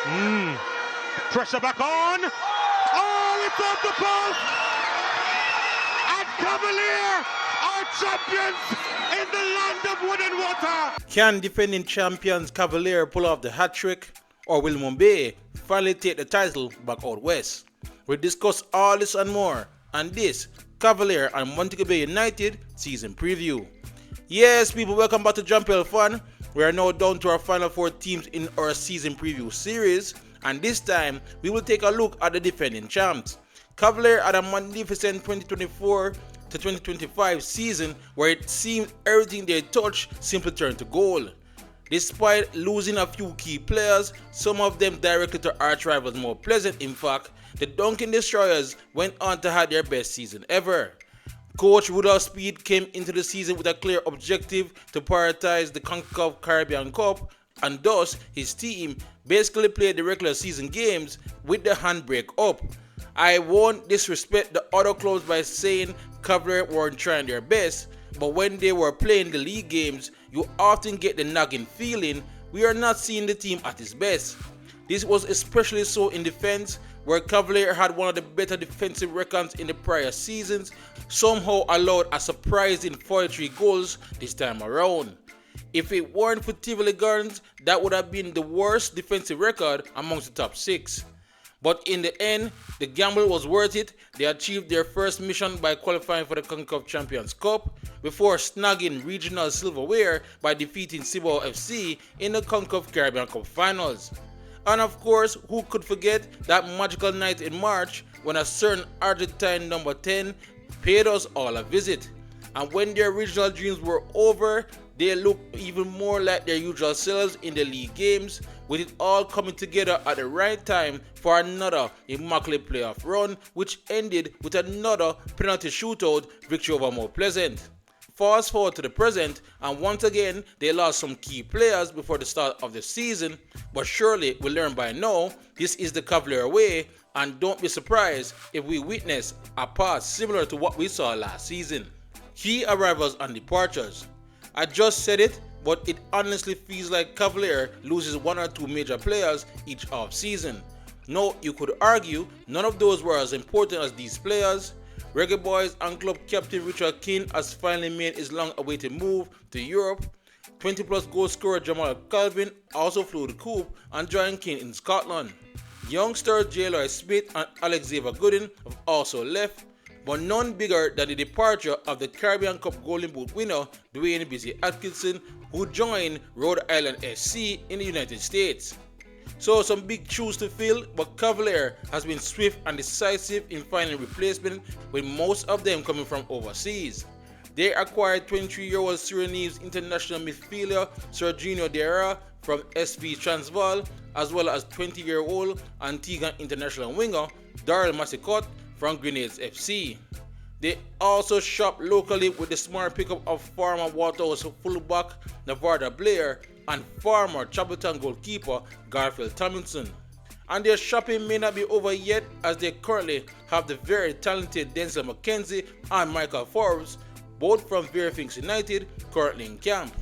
Pressure back on. Oh, it's off the post. And Cavalier are champions in the land of wood and water. Can defending champions Cavalier pull off the hat trick, or will Mumbai finally take the title back out west? We'll discuss all this and more on this Cavalier and Montego Bay United season preview. Yes, people, welcome back to Jamaica Fun. We are now down to our final 4 teams in our season preview series, and this time we will take a look at the defending champs. Cavalier had a magnificent 2024 to 2025 season where it seemed everything they touched simply turned to gold. Despite losing a few key players, some of them directly to arch rivals more pleasant, in fact, the Duncan Destroyers went on to have their best season ever. Coach Rudolph Speed came into the season with a clear objective to prioritize the CONCACAF Caribbean Cup, and thus his team basically played the regular season games with the handbrake up. I won't disrespect the other clubs by saying Cavalier weren't trying their best, but when they were playing the league games, you often get the nagging feeling we are not seeing the team at its best. This was especially so in defense, where Cavalier had one of the better defensive records in the prior seasons, somehow allowed a surprising 43 goals this time around. If it weren't for Tivoli Gardens, that would have been the worst defensive record amongst the top 6. But in the end, the gamble was worth it. They achieved their first mission by qualifying for the CONCACAF Champions Cup before snagging regional silverware by defeating Cibao FC in the CONCACAF Caribbean Cup Finals. And of course, who could forget that magical night in March when a certain Argentine number 10 paid us all a visit. And when their original dreams were over, they looked even more like their usual selves in the league games, with it all coming together at the right time for another immaculate playoff run, which ended with another penalty shootout victory over Mount Pleasant. Fast forward to the present, and once again they lost some key players before the start of the season, but surely we learn by now this is the Cavalier way, and don't be surprised if we witness a path similar to what we saw last season. Key arrivals and departures. I just said it, but it honestly feels like Cavalier loses 1 or 2 major players each off-season. No, you could argue none of those were as important as these players. Reggae Boys and club captain Richard King has finally made his long-awaited move to Europe. 20-plus goal scorer Jamal Calvin also flew the coop and joined King in Scotland. Youngsters J. Lloyd Smith and Alex Xavier Gooden have also left, but none bigger than the departure of the Caribbean Cup Golden Boot winner Dwayne Busy Atkinson, who joined Rhode Island SC in the United States. So some big shoes to fill, but Cavalier has been swift and decisive in finding replacement, with most of them coming from overseas. They acquired 23-year-old Surinamese international midfielder Serginho Dera from SV Transvaal, as well as 20-year-old Antiguan international winger Daryl Massicotte from Grenades FC. They also shop locally with the smart pickup of former Waterhouse fullback Navarda Blair and former Chappleton goalkeeper Garfield Tomlinson. And their shopping may not be over yet, as they currently have the very talented Denzel McKenzie and Michael Forbes, both from Fairfinks United, currently in camp.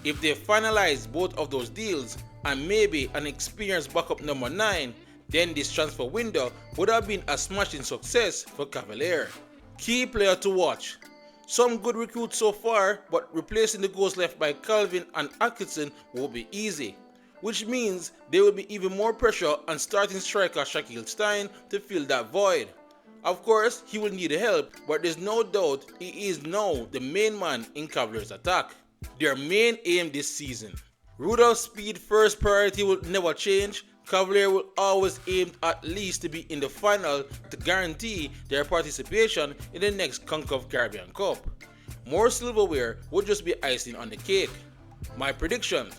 If they finalize both of those deals and maybe an experienced backup number 9, then this transfer window would have been a smashing success for Cavalier. Key player to watch. Some good recruits so far, but replacing the goals left by Calvin and Atkinson won't be easy, which means there will be even more pressure on starting striker Shaquille Stein to fill that void. Of course, he will need help, but there's no doubt he is now the main man in Cavalier's attack. Their main aim this season. Rudolph Speed's first priority will never change. Cavalier will always aim at least to be in the final to guarantee their participation in the next CONCACAF Caribbean Cup. More silverware would just be icing on the cake. My prediction: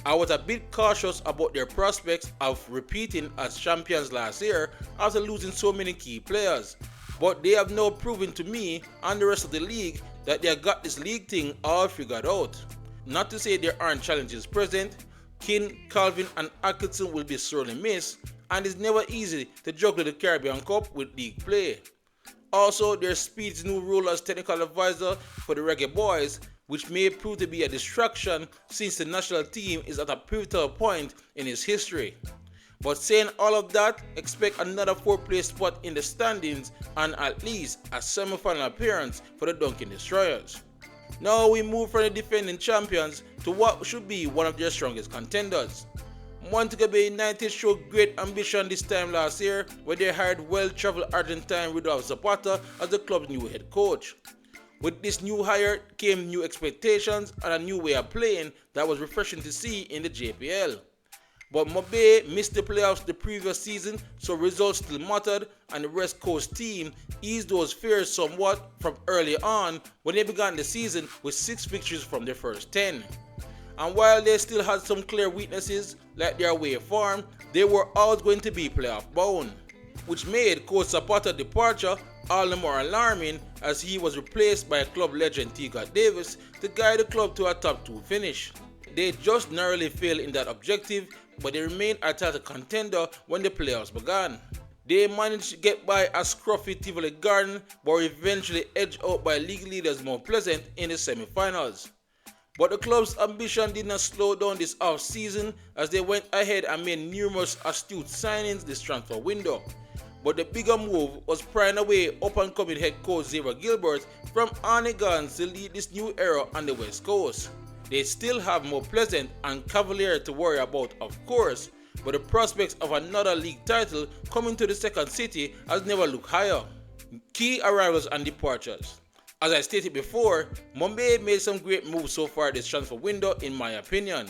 I was a bit cautious about their prospects of repeating as champions last year after losing so many key players, but they have now proven to me and the rest of the league that they have got this league thing all figured out. Not to say there aren't challenges present. King, Calvin and Atkinson will be sorely missed, and it's never easy to juggle the Caribbean Cup with league play. Also, there's Speed's new role as technical advisor for the Reggae Boys, which may prove to be a distraction since the national team is at a pivotal point in its history. But saying all of that, expect another 4th place spot in the standings and at least a semi-final appearance for the Dunkin' Destroyers. Now we move from the defending champions to what should be one of their strongest contenders. Montego Bay United showed great ambition this time last year when they hired well-travelled Argentine Rudolf Zapata as the club's new head coach. With this new hire came new expectations and a new way of playing that was refreshing to see in the JPL. But Montego missed the playoffs the previous season, so results still mattered, and the West Coast team eased those fears somewhat from early on when they began the season with 6 victories from their first 10. And while they still had some clear weaknesses like their away form, they were always going to be playoff bound, which made Coach Zapata's departure all the more alarming as he was replaced by club legend Tika Davis to guide the club to a top 2 finish. They just narrowly failed in that objective, but they remained a title contender when the playoffs began. They managed to get by a scruffy Tivoli Garden, but were eventually edged out by league leaders Mount Pleasant in the semi-finals. But the club's ambition did not slow down this off-season as they went ahead and made numerous astute signings this transfer window. But the bigger move was prying away up-and-coming head coach Xavier Gilbert from Arnegans to lead this new era on the West Coast. They still have Mount Pleasant and Cavalier to worry about, of course, but the prospects of another league title coming to the second city has never looked higher. Key arrivals and departures. As I stated before, Montego made some great moves so far this transfer window in my opinion.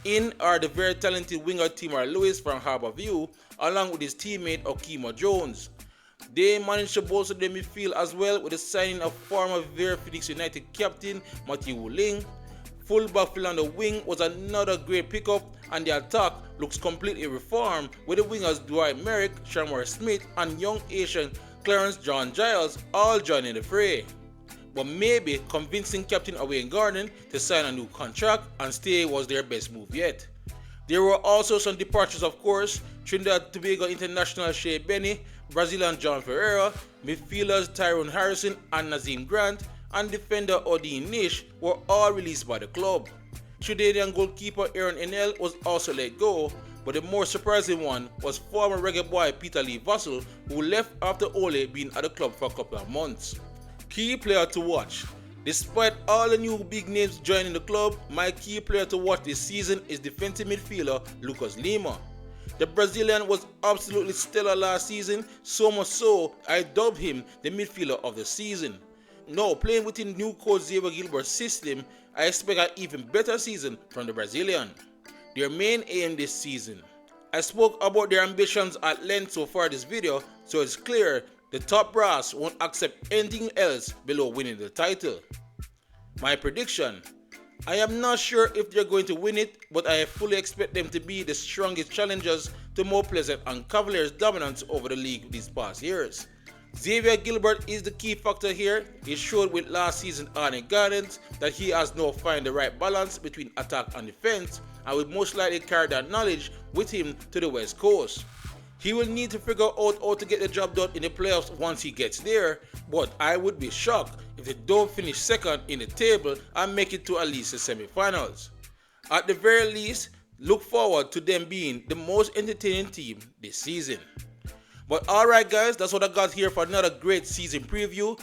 In are the very talented winger Timor Lewis from Harbourview along with his teammate Okimo Jones. They managed to bolster the midfield as well with the signing of former Vera Phoenix United captain Matthew Ling. Fullback fill on the wing was another great pickup, and the attack looks completely reformed with the wingers Dwight Merrick, Shamar Smith and young Asian Clarence John Giles all joining the fray. But maybe convincing Captain Owain Gordon to sign a new contract and stay was their best move yet. There were also some departures, of course. Trinidad Tobago international Shea Benny, Brazilian John Ferreira, midfielders Tyrone Harrison and Nazim Grant, and defender Odin Nish were all released by the club. Trinidadian goalkeeper Aaron Enel was also let go, but the more surprising one was former reggae boy Peter Lee Vassell, who left after only being at the club for a couple of months. Key player to watch. Despite all the new big names joining the club, my key player to watch this season is defensive midfielder Lucas Lima. The Brazilian was absolutely stellar last season, so much so I dubbed him the midfielder of the season. Now, playing within new coach Xavier Gilbert's system, I expect an even better season from the Brazilian. Their main aim this season. I spoke about their ambitions at length so far this video, so it's clear the top brass won't accept anything else below winning the title. My prediction. I am not sure if they're going to win it, but I fully expect them to be the strongest challengers to Mount Pleasant and Cavalier's dominance over the league these past years. Xavier Gilbert is the key factor here. He showed with last season Arne Gardens that he has now found the right balance between attack and defense and will most likely carry that knowledge with him to the West Coast. He will need to figure out how to get the job done in the playoffs once he gets there, but I would be shocked if they don't finish second in the table and make it to at least the semi-finals. At the very least, look forward to them being the most entertaining team this season. But alright guys, that's what I got here for another great season preview.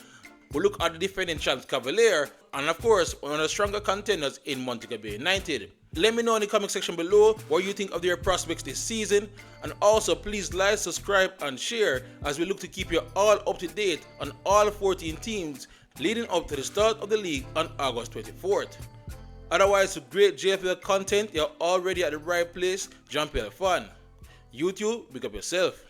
We'll look at the defending champs Cavalier and of course one of the stronger contenders in Montego Bay United. Let me know in the comment section below what you think of their prospects this season, and also please like, subscribe and share as we look to keep you all up to date on all 14 teams leading up to the start of the league on August 24th. Otherwise, with great JFL content, you're already at the right place. JFL Fan. YouTube, pick up yourself.